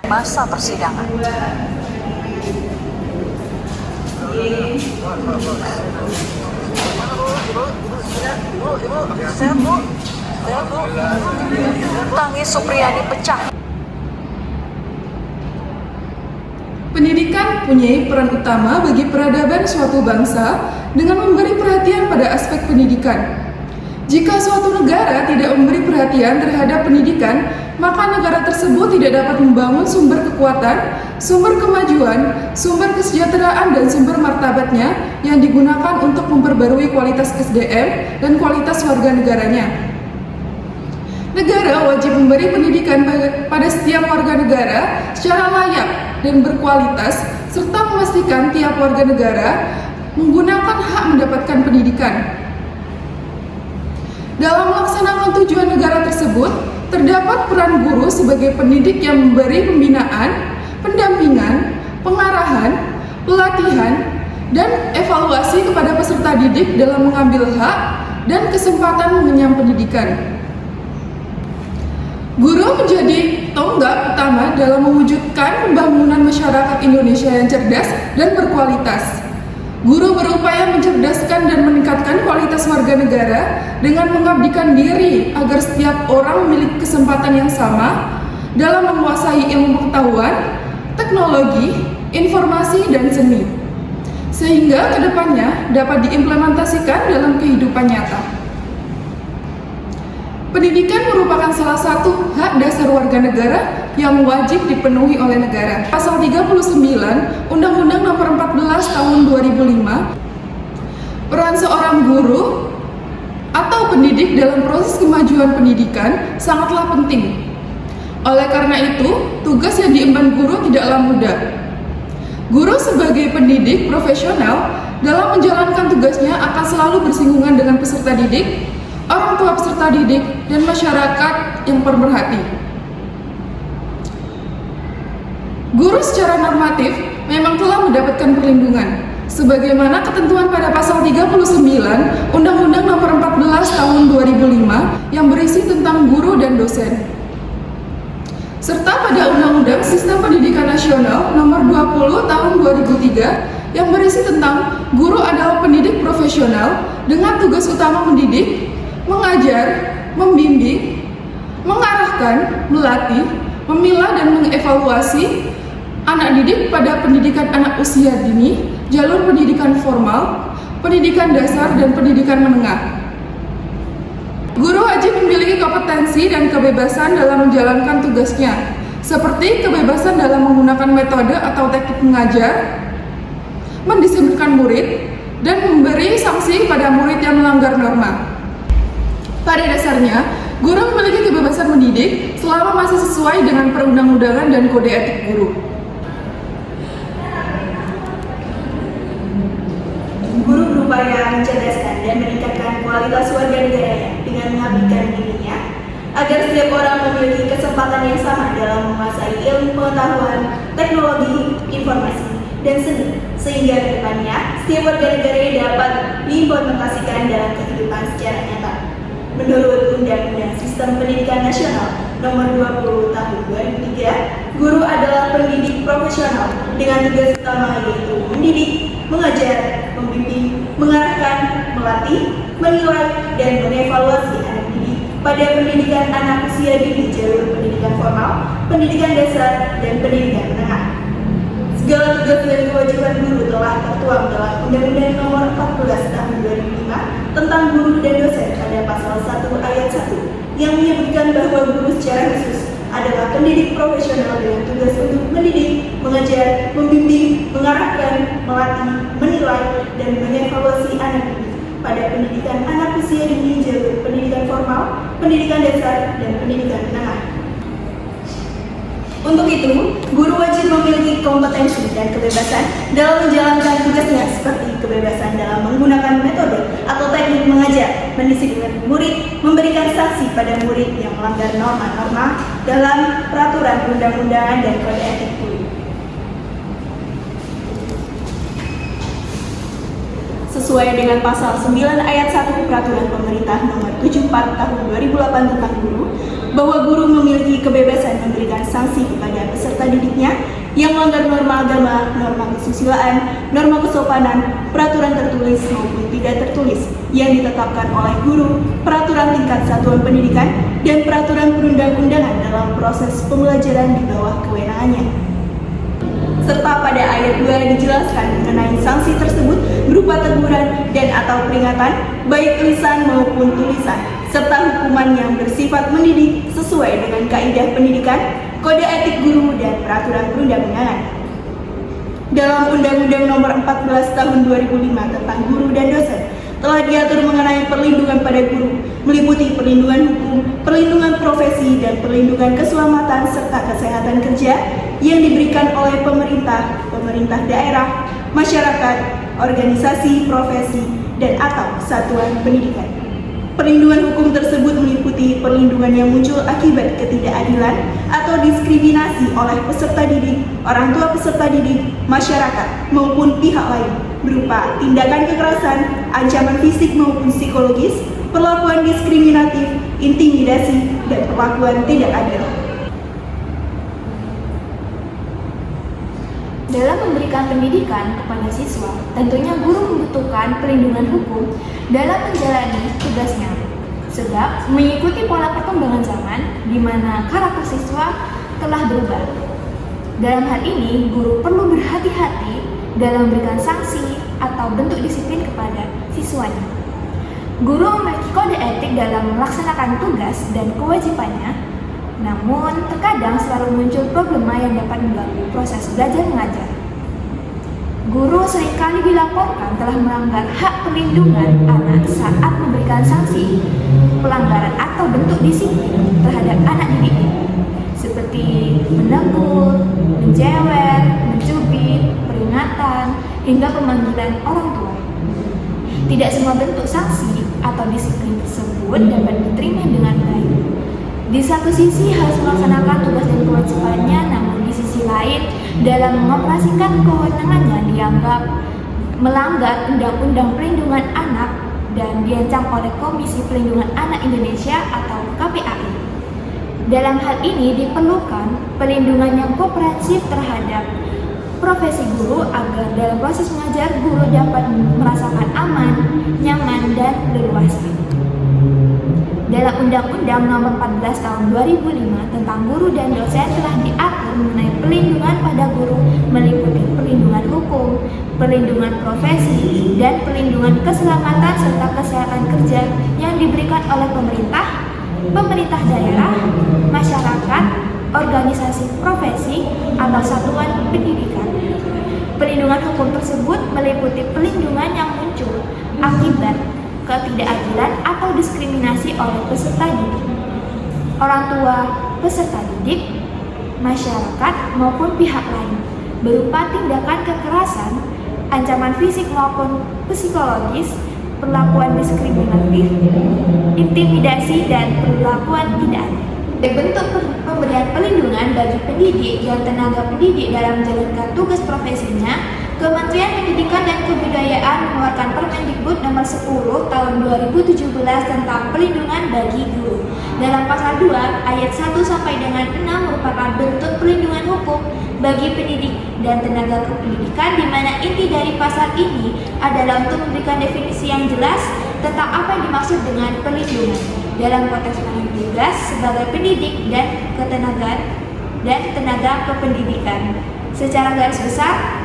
Masa persidangan. Tangis Supriyadi pecah. Pendidikan punya peran utama bagi peradaban suatu bangsa dengan memberi perhatian pada aspek pendidikan. Jika suatu negara tidak memberi perhatian terhadap pendidikan, maka negara tersebut tidak dapat membangun sumber kekuatan, sumber kemajuan, sumber kesejahteraan, dan sumber martabatnya yang digunakan untuk memperbarui kualitas SDM dan kualitas warga negaranya. Negara wajib memberi pendidikan pada setiap warga negara secara layak dan berkualitas, serta memastikan tiap warga negara menggunakan hak mendapatkan pendidikan. Dalam melaksanakan tujuan negara tersebut, terdapat peran guru sebagai pendidik yang memberi pembinaan, pendampingan, pengarahan, pelatihan, dan evaluasi kepada peserta didik dalam mengambil hak dan kesempatan mengenyam pendidikan. Guru menjadi tonggak utama dalam mewujudkan pembangunan masyarakat Indonesia yang cerdas dan berkualitas. Guru berupaya mencerdaskan dan meningkatkan kualitas warga negara dengan mengabdikan diri agar setiap orang memiliki kesempatan yang sama dalam menguasai ilmu pengetahuan, teknologi, informasi, dan seni, sehingga kedepannya dapat diimplementasikan dalam kehidupan nyata. Pendidikan merupakan salah satu hak dasar warga negara yang wajib dipenuhi oleh negara. Pasal 39 Undang-Undang Nomor 14 Tahun 2005, peran seorang guru atau pendidik dalam proses kemajuan pendidikan sangatlah penting. Oleh karena itu, tugas yang diemban guru tidaklah mudah. Guru sebagai pendidik profesional dalam menjalankan tugasnya akan selalu bersinggungan dengan peserta didik, orang tua peserta didik, dan masyarakat yang pemerhati. Guru secara normatif memang telah mendapatkan perlindungan, sebagaimana ketentuan pada pasal 39 Undang-Undang Nomor 14 Tahun 2005 yang berisi tentang guru dan dosen, serta pada Undang-Undang Sistem Pendidikan Nasional Nomor 20 Tahun 2003 yang berisi tentang guru adalah pendidik profesional dengan tugas utama mendidik, mengajar, membimbing, mengarahkan, melatih, memilah, dan mengevaluasi anak didik pada pendidikan anak usia dini, jalur pendidikan formal, pendidikan dasar, dan pendidikan menengah. Guru wajib memiliki kompetensi dan kebebasan dalam menjalankan tugasnya, seperti kebebasan dalam menggunakan metode atau teknik mengajar, mendisiplinkan murid, dan memberi sanksi pada murid yang melanggar norma. Pada dasarnya, guru memiliki kebebasan mendidik selama masih sesuai dengan perundang-undangan dan kode etik guru. Guru berupaya mencerdaskan dan meningkatkan kualitas warga negaranya dengan mengabdikan dirinya agar setiap orang memiliki kesempatan yang sama dalam menguasai ilmu pengetahuan, teknologi, informasi, dan seni, sehingga kedepannya setiap warga negara dapat diimplementasikan dalam kehidupan secara nyata. Menurut Undang-Undang Sistem Pendidikan Nasional Nomor 20 Tahun 2003, guru adalah pendidik profesional dengan tugas utama yaitu mendidik, mengajar, membimbing, mengarahkan, melatih, menilai, dan mengevaluasi anak didik pada pendidikan anak usia dini jalur pendidikan formal, pendidikan dasar, dan pendidikan menengah. Segala tugas dan kewajiban guru telah tertuang dalam Undang-Undang Nomor 14 Tahun 2005 tentang guru dan dosen pada pasal 1 ayat 1 yang menyebutkan bahwa guru secara khusus adalah pendidik profesional dengan tugas untuk mendidik, mengajar, membimbing, mengarahkan, melatih, menilai, dan mengevaluasi anak didik pada pendidikan anak usia dini jalur pendidikan formal, pendidikan dasar, dan pendidikan menengah. Untuk itu, guru wajib memiliki kompetensi dan kebebasan dalam menjalankan tugasnya seperti kebebasan dalam menggunakan metode atau teknik mengajar, mendisiplinkan murid, memberikan sanksi pada murid yang melanggar norma-norma dalam peraturan perundang-undangan dan kode etik guru. Sesuai dengan pasal 9 ayat 1 Peraturan Pemerintah Nomor 74 Tahun 2008 tentang guru, bahwa guru memiliki kebebasan memberikan sanksi kepada peserta peserta didiknya yang melanggar norma agama, norma kesusilaan, norma kesopanan, peraturan tertulis maupun tidak tertulis yang ditetapkan oleh guru, peraturan tingkat satuan pendidikan, dan peraturan perundang-undangan dalam proses pembelajaran di bawah kewenangannya. Serta pada ayat 2 dijelaskan mengenai sanksi tersebut berupa teguran dan atau peringatan baik lisan maupun tulisan, serta hukuman yang bersifat mendidik sesuai dengan kaidah pendidikan, kode etik guru, dan peraturan perundang-undangan. Dalam Undang-Undang Nomor 14 Tahun 2005 tentang Guru dan Dosen telah diatur mengenai perlindungan pada guru, meliputi perlindungan hukum, perlindungan profesi, dan perlindungan keselamatan serta kesehatan kerja yang diberikan oleh pemerintah, pemerintah daerah, masyarakat, organisasi, profesi, dan atau satuan pendidikan. Perlindungan hukum tersebut meliputi perlindungan yang muncul akibat ketidakadilan atau diskriminasi oleh peserta didik, orang tua peserta didik, masyarakat, maupun pihak lain berupa tindakan kekerasan, ancaman fisik maupun psikologis, perlakuan diskriminatif, intimidasi, dan perlakuan tidak adil. Dalam memberikan pendidikan kepada siswa, tentunya guru membutuhkan perlindungan hukum dalam menjalani tugasnya. Sebab mengikuti pola perkembangan zaman di mana karakter siswa telah berubah. Dalam hal ini, guru perlu berhati-hati dalam memberikan sanksi atau bentuk disiplin kepada siswanya. Guru memiliki kode etik dalam melaksanakan tugas dan kewajibannya. Namun, terkadang selalu muncul problema yang dapat mengganggu proses belajar mengajar. Guru seringkali dilaporkan telah melanggar hak perlindungan anak saat memberikan sanksi, pelanggaran atau bentuk disiplin terhadap anak didiknya, seperti menegur, menjewer, mencubit, peringatan, hingga pemanggilan orang tua. Tidak semua bentuk sanksi atau disiplin tersebut dapat diterima dengan baik. Di satu sisi harus melaksanakan tugas dan kewajibannya, namun di sisi lain dalam mengoperasikan kewenangannya dianggap melanggar Undang-Undang Perlindungan Anak dan diancam oleh Komisi Perlindungan Anak Indonesia atau KPAI. Dalam hal ini diperlukan perlindungan yang komprehensif terhadap profesi guru agar dalam proses mengajar guru dapat merasakan aman, nyaman, dan leluasa. Dalam Undang-Undang Nomor 14 Tahun 2005 tentang Guru dan Dosen telah diatur mengenai perlindungan pada guru meliputi perlindungan hukum, perlindungan profesi, dan perlindungan keselamatan serta kesehatan kerja yang diberikan oleh pemerintah, pemerintah daerah, masyarakat, organisasi profesi, atau satuan pendidikan. Perlindungan hukum tersebut meliputi perlindungan yang muncul akibat ketidakadilan atau diskriminasi oleh peserta didik, orang tua peserta didik, masyarakat maupun pihak lain, berupa tindakan kekerasan, ancaman fisik maupun psikologis, perlakuan diskriminatif, intimidasi, dan perlakuan tidak adil. Bentuk pemberian perlindungan bagi pendidik dan tenaga pendidik dalam menjalankan tugas profesinya, Kementerian Pendidikan dan Kebudayaan mengeluarkan Permendikbud Nomor 10 Tahun 2017 tentang perlindungan bagi guru. Dalam pasal 2 ayat 1 sampai dengan 6 merupakan bentuk perlindungan hukum bagi pendidik dan tenaga kependidikan, di mana inti dari pasal ini adalah untuk memberikan definisi yang jelas tentang apa yang dimaksud dengan perlindungan dalam konteks pelayanan tugas sebagai pendidik dan tenaga kependidikan. Secara garis besar,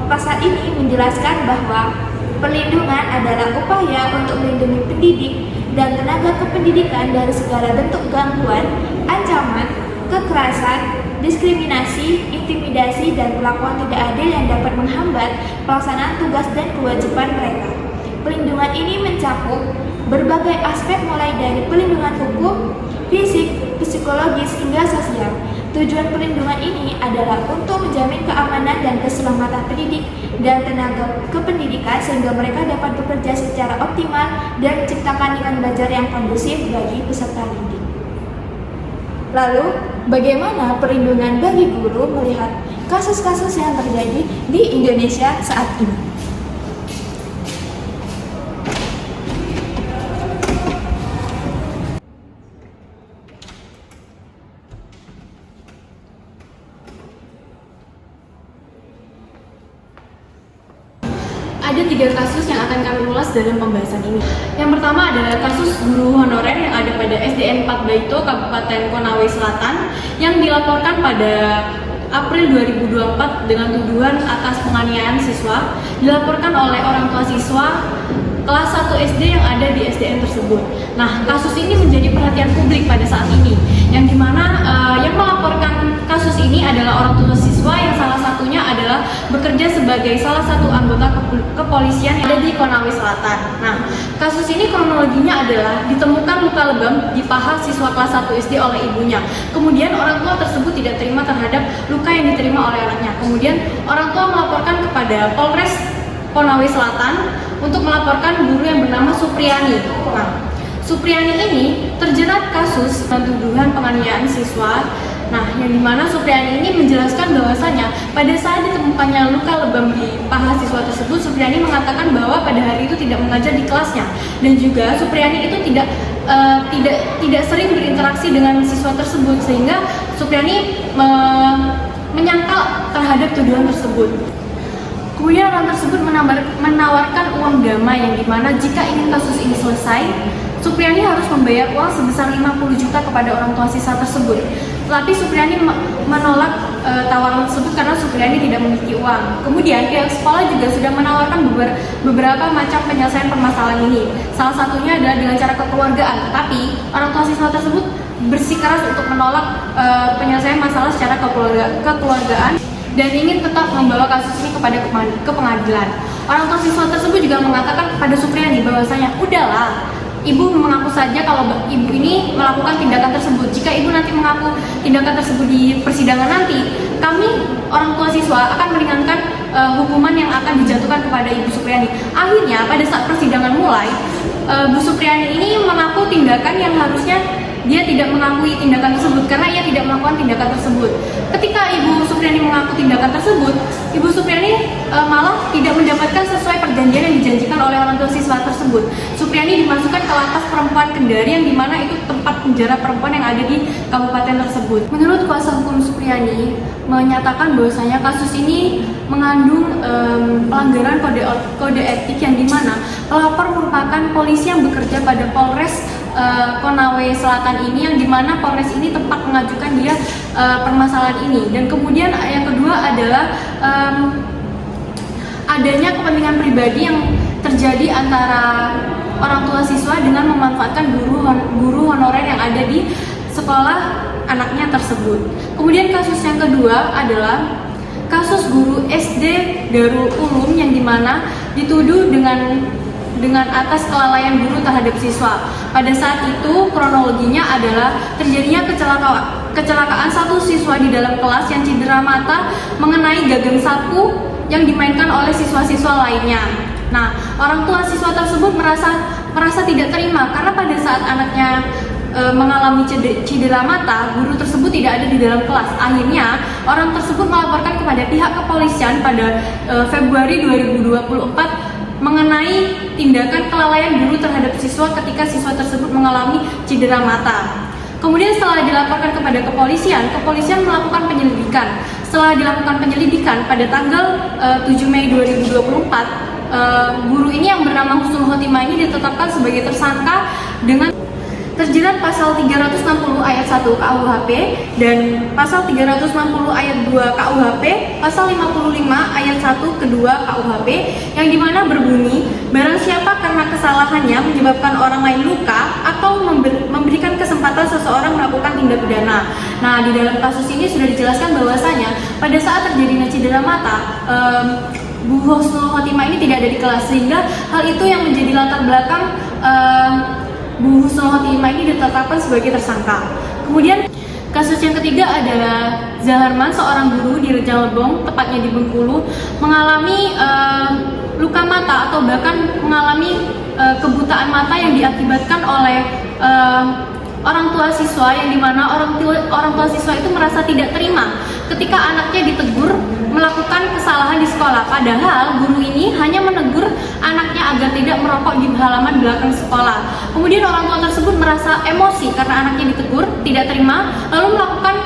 pasal ini menjelaskan bahwa perlindungan adalah upaya untuk melindungi pendidik dan tenaga kependidikan dari segala bentuk gangguan, ancaman, kekerasan, diskriminasi, intimidasi, dan perlakuan tidak adil yang dapat menghambat pelaksanaan tugas dan kewajiban mereka. Perlindungan ini mencakup berbagai aspek mulai dari perlindungan hukum, fisik, psikologis, hingga sosial. Tujuan perlindungan ini adalah untuk menjamin keamanan dan keselamatan pendidik dan tenaga kependidikan sehingga mereka dapat bekerja secara optimal dan menciptakan lingkungan belajar yang kondusif bagi peserta didik. Lalu, bagaimana perlindungan bagi guru melihat kasus-kasus yang terjadi di Indonesia saat ini? ada 3 kasus yang akan kami ulas dalam pembahasan ini. Yang pertama adalah kasus guru honorer yang ada pada SDN 4 Baito, Kabupaten Konawe Selatan, yang dilaporkan pada April 2024 dengan tuduhan atas penganiayaan siswa, dilaporkan oleh orang tua siswa kelas 1 SD yang ada di SDN tersebut. Nah, kasus ini menjadi perhatian publik pada saat ini, yang dimana yang melaporkan kasus ini adalah orang tua siswa yang salah satunya adalah bekerja sebagai salah satu anggota kepolisian yang ada di Konawe Selatan. Nah, kasus ini kronologinya adalah ditemukan luka lebam di paha siswa kelas 1 SD oleh ibunya. Kemudian orang tua tersebut tidak terima terhadap luka yang diterima oleh anaknya. Kemudian orang tua melaporkan kepada Polres Konawe Selatan untuk melaporkan guru yang bernama Supriyani. Nah, Supriyani ini terjerat kasus dan tuduhan penganiayaan siswa. Nah, yang dimana Supriyani ini menjelaskan bahwasanya pada saat ditemukannya luka lebam di paha siswa tersebut, Supriyani mengatakan bahwa pada hari itu tidak mengajar di kelasnya, dan juga Supriyani itu tidak sering berinteraksi dengan siswa tersebut, sehingga Supriyani menyangkal terhadap tuduhan tersebut. Kemudian orang tersebut menawarkan uang damai, yang dimana jika ingin kasus ini selesai, Supriyani harus membayar uang sebesar 50 juta kepada orang tua siswa tersebut. Tetapi Supriyani menolak tawaran tersebut karena Supriyani tidak memiliki uang. Kemudian pihak sekolah juga sudah menawarkan beberapa macam penyelesaian permasalahan ini. Salah satunya adalah dengan cara kekeluargaan, tetapi orang tua siswa tersebut bersikeras untuk menolak penyelesaian masalah secara kekeluargaan dan ingin tetap membawa kasus ini ke pengadilan. Orang tua siswa tersebut juga mengatakan kepada Supriyani bahwasanya udahlah, ibu mengaku saja kalau ibu ini melakukan tindakan tersebut. Jika ibu nanti mengaku tindakan tersebut di persidangan nanti, kami orang tua siswa akan meringankan hukuman yang akan dijatuhkan kepada Ibu Supriyani. Akhirnya pada saat persidangan mulai, Bu Supriyani ini mengaku tindakan yang harusnya dia tidak mengakui tindakan tersebut karena ia tidak melakukan tindakan tersebut. Ketika Ibu Supriyani mengaku tindakan tersebut, Ibu Supriyani malah tidak mendapatkan sesuai perjanjian yang dijanjikan oleh orang tua siswa tersebut. Supriyani dimasukkan ke lapas perempuan Kendari, yang dimana itu tempat penjara perempuan yang ada di kabupaten tersebut. Menurut kuasa hukum, Supriyani menyatakan bahwasanya kasus ini mengandung pelanggaran kode etik, yang dimana pelapor merupakan polisi yang bekerja pada Polres Konawe Selatan ini, yang dimana Polres ini tempat mengajukan dia permasalahan ini. Dan kemudian yang kedua adalah adanya kepentingan pribadi yang terjadi antara orang tua siswa dengan memanfaatkan guru honorer yang ada di sekolah anaknya tersebut. Kemudian kasus yang kedua adalah kasus guru SD Darul Ulum, yang dimana dituduh dengan atas kelalaian guru terhadap siswa. Pada saat itu kronologinya adalah terjadinya kecelakaan satu siswa di dalam kelas yang cedera mata mengenai gagang sapu yang dimainkan oleh siswa-siswa lainnya. Nah, orang tua siswa tersebut merasa tidak terima karena pada saat anaknya mengalami cedera mata, guru tersebut tidak ada di dalam kelas. Akhirnya orang tersebut melaporkan kepada pihak kepolisian pada Februari 2024 mengenai tindakan kelalaian guru terhadap siswa ketika siswa tersebut mengalami cedera mata. Kemudian setelah dilaporkan kepada kepolisian melakukan penyelidikan. Setelah dilakukan penyelidikan pada tanggal 7 Mei 2024, guru ini yang bernama Husnul Khotimah ini ditetapkan sebagai tersangka dengan terjerat pasal 360 ayat 1 KUHP dan pasal 360 ayat 2 KUHP, pasal 55 ayat 1 kedua KUHP, yang dimana berbunyi barang siapa karena kesalahannya menyebabkan orang lain luka atau memberikan kesempatan seseorang melakukan tindak pidana. Nah, di dalam kasus ini sudah dijelaskan bahwasanya pada saat terjadinya cedera mata, Bu Husnul Khotimah ini tidak ada di kelas, sehingga hal itu yang menjadi latar belakang Bu Husnul Khotimah ini ditetapkan sebagai tersangka. Kemudian kasus yang ketiga adalah Zaharman, seorang guru di Rejang Lebong, tepatnya di Bengkulu, mengalami luka mata atau bahkan mengalami kebutaan mata yang diakibatkan oleh orang tua siswa, yang dimana orang tua siswa itu merasa tidak terima ketika anaknya ditegur melakukan kesalahan di sekolah. Padahal guru ini hanya menegur anaknya agar tidak merokok di halaman belakang sekolah. Kemudian orang tua tersebut merasa emosi karena anaknya ditegur, tidak terima, lalu melakukan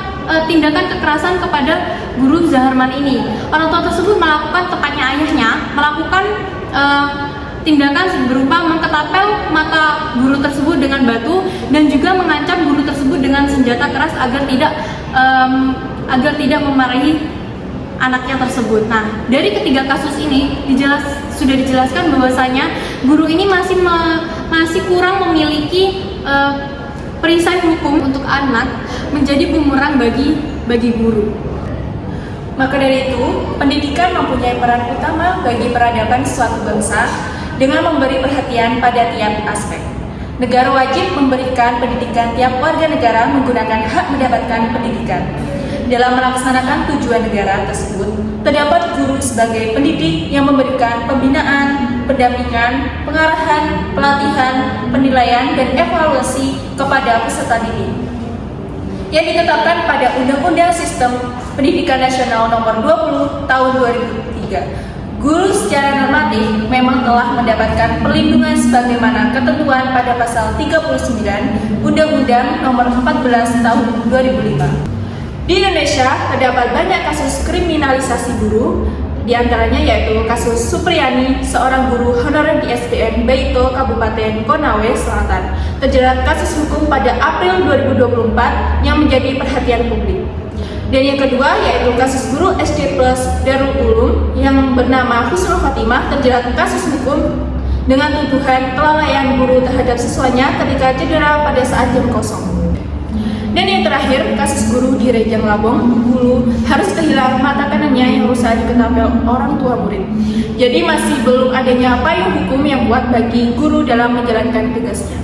tindakan kekerasan kepada guru Zaharman ini. Orang tua tersebut melakukan, tepatnya ayahnya, melakukan tindakan berupa mengketapel mata guru tersebut dengan batu dan juga mengancam guru tersebut dengan senjata keras agar tidak memarahi anaknya tersebut. Nah, dari ketiga kasus ini sudah dijelaskan bahwasanya guru ini masih kurang memiliki perisai hukum untuk anak menjadi bumerang bagi guru. Maka dari itu, pendidikan mempunyai peran utama bagi peradaban suatu bangsa dengan memberi perhatian pada tiap aspek. Negara wajib memberikan pendidikan tiap warga negara menggunakan hak mendapatkan pendidikan. Dalam melaksanakan tujuan negara tersebut, terdapat guru sebagai pendidik yang memberikan pembinaan, pendampingan, pengarahan, pelatihan, penilaian, dan evaluasi kepada peserta didik. Yang ditetapkan pada Undang-Undang Sistem Pendidikan Nasional Nomor 20 Tahun 2003. Guru secara normatif memang telah mendapatkan perlindungan sebagaimana ketentuan pada pasal 39 Undang-Undang Nomor 14 Tahun 2005. Di Indonesia terdapat banyak kasus kriminalisasi guru, di antaranya yaitu kasus Supriyani, seorang guru honorer di SDN Baito, Kabupaten Konawe Selatan, terjerat kasus hukum pada April 2024 yang menjadi perhatian publik. Dan yang kedua yaitu kasus guru SD Plus Darul Ulum yang bernama Husnul Khotimah terjerat kasus hukum dengan tuduhan kelalaian guru terhadap siswanya ketika cedera pada saat jam kosong. Dan yang terakhir, kasus guru di Rejang Labong, Bengkulu harus kehilangan mata kanannya yang berusaha diketapel orang tua murid. Jadi masih belum adanya payung hukum yang kuat bagi guru dalam menjalankan tugasnya.